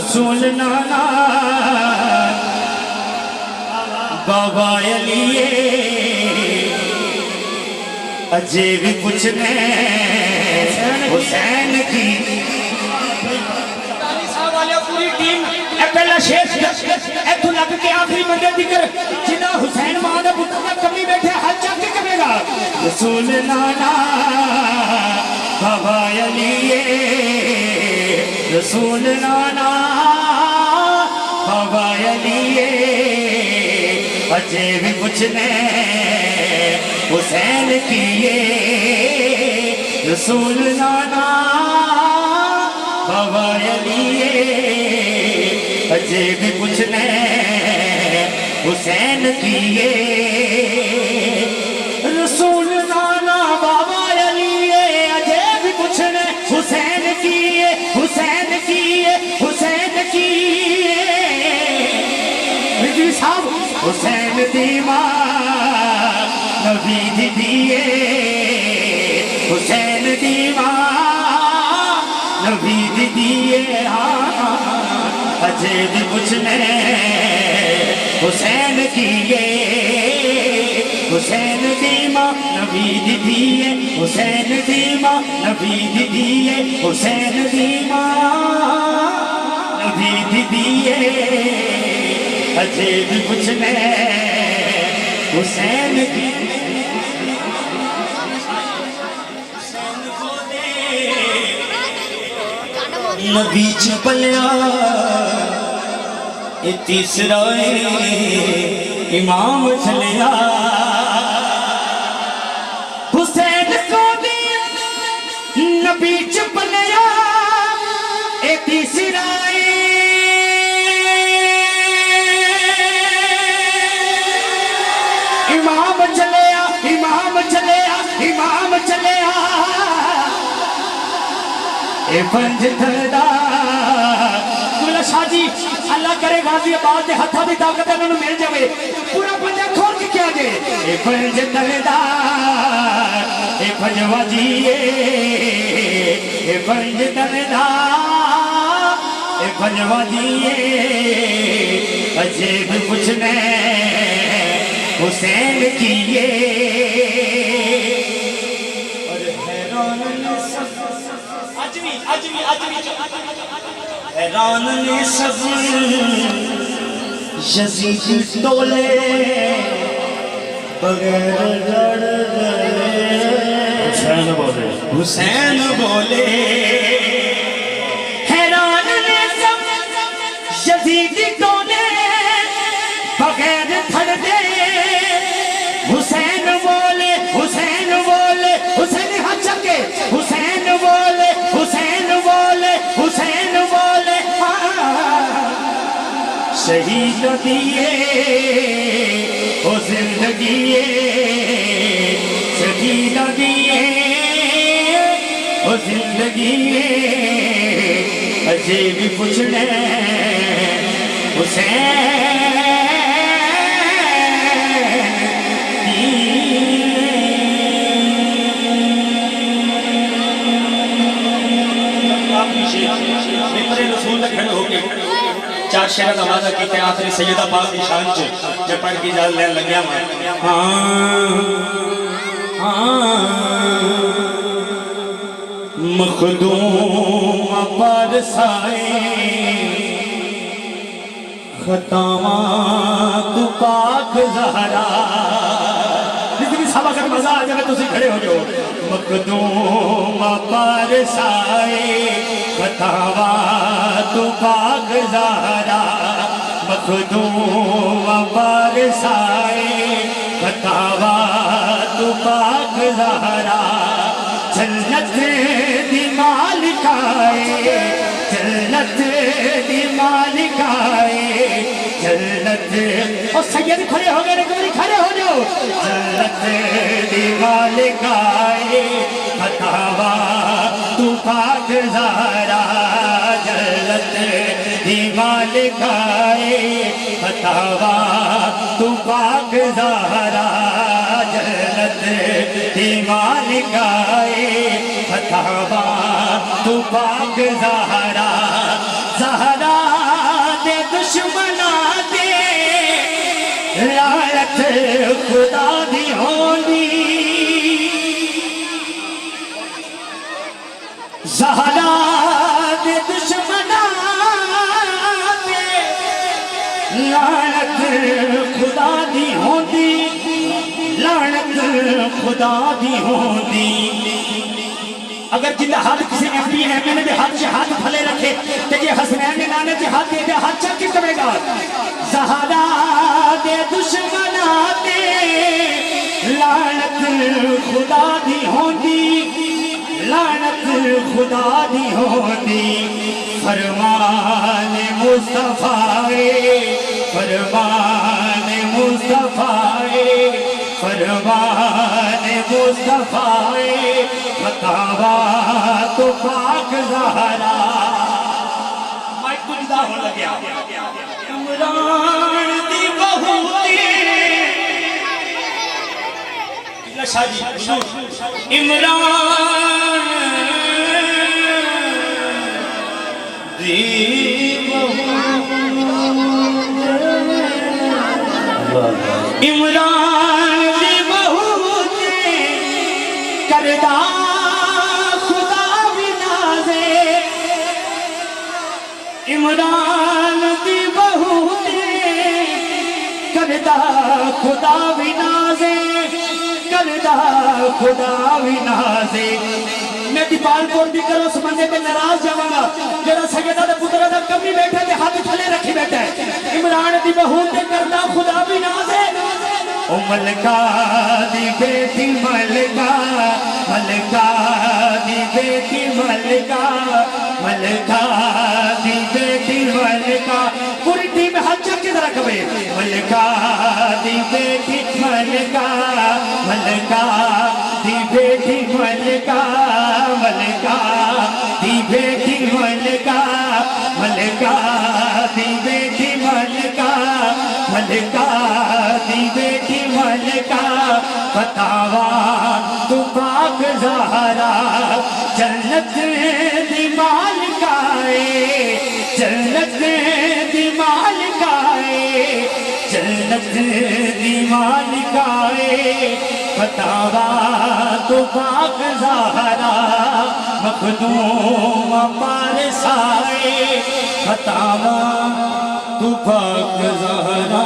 रसूल नाना बाबा अलिए अजे भी पूछने हुसैन की पूरी टीम पहला शेर इथों लग के आखिरी बंदे दिकर जिन्ना हुसैन मां दे पुत्र दा कमी बैठे हाथ चक के करेगा रसूल नाना बाबा अलिए रसूल नाना बाबा अलिए अजे भी पूछने हुसैन किए रसूल नाना बाबा अलिए अजे भी पूछने हुसैन किए रसूल नाना बाबा अलिए अजे भी पूछने हुसैन किए हुसैन किए हुसैन किए रिजवी साहब हुसैन दी मां नबी दी दिए हुसैन दी मां नबी दी दिए अजे भी पूछने हुसैन किए हुसैन दी मां नबी दी दिए हुसैन दी मां नबी दी दिए हुसैन दी मां नबी दी दिए अजे भी पूछने हुसैन की नबी च पलिया ये तीसरा इमाम चलिया हुसैन को नबी च पलिया ये तीसरा इमाम चलिया इमाम चलिया इमाम चलिया ए पंज थलदा मुला शादी अल्लाह करे गाजी बात दे हथा दी ताकत उन्होंने मिल जावे पूरा पंजा खोल के क्या दे ए पंज थलदा ए पंजवाजी ए पंज थलदा ए पंजवाजी अजे भी पूछने हुसैन किए और हैरान हैरान ने सब यजीद डोले बगैर हुसैन बोले हुसैन बोले हैरान ने सब यजीद डोले बगैर धड़ दे हुसैन बोले हुसैन बोले हुसैन हाथ चके हुसैन बोले हुसैन बोले हुसैन बोले शहीद दिए ओ जिंदगी शहीद दिए ओ जिंदगी अजे भी पूछने हुसैन चार शेर का वादा किया आखिरी सैयदा पाक की शान च जब पढ़ की जाल लेन लग्या मैं मखदूम पर साए खतावा तू पाक ज़हरा जितनी सभा का मजा आ जाए तुम खड़े हो जाओ मखदूम पर साए खतावा तू पाक ज़हरा मखदूम पर साए खतावा तू पाक ज़हरा जन्नत दी मालिकाए जन्नत दी मालिकाए जन्नत और सैयद खड़े हो गए एक बार खड़े हो जाओ जन्नत दी मालिकाए खतावा तू पाक ज़हरा जन्नत दी मालिकाए खतावा तू पाक ज़हरा जन्नत दी मालिकाए खतावा तू पाक ज़हरा ज़हरा खुदा दी होंदी ज़हरा दे दुश्मना ते लानत खुदा दी होंदी लानत खुदा दी होंदी। अगर जिंदा हाथ किसी एमपी एमएलए के हाथ से हाथ भले रखे तो ये हसनैन ने नाने के हाथ दे हाथ चल के करेगा। ज़हरा दे दुश्मना ते लानत खुदा दी होंदी लानत खुदा दी होंदी। फरमान मुस्तफाए फरमान मुस्तफाए फरमान मुस्तफाए बतावा तो पाक ज़हरा। माइक तो जुदा हो लग्या। इमरान दी बहू इमरान दी इमरान दी बहू करदा खुदा भी नाज़े इमरान दी बहू करदा खुदा भी नाज़े करदा खुदा भी नाज़े। मैं दीपालपुर भी करो उस बंदे पे नाराज जावांगा जरा सगेदा दे पुत्रा दा कमी बैठे ते हाथ थले रखी बैठा है। इमरान दी बहू ते करदा खुदा भी नाज़े। ओ मलका दी बेटी मलका मलका दी बेटी मलका मलका दी बेटी मलका। पूरी टीम हाथ चल के जरा कहे मलका दी बेटी मलका मलका दी बेटी मलका मलका दी बेटी मलका मलका दी बेटी मलका मलका दी बेटी मलका। बतावा तू पाक ज़हरा जन्नत दी मालिकाए जन्नत दी मालिकाए जन्नत दी मालिकाए। बतावा तू पाक ज़हरा मखदूम पारसाए बतावा तू पाक ज़हरा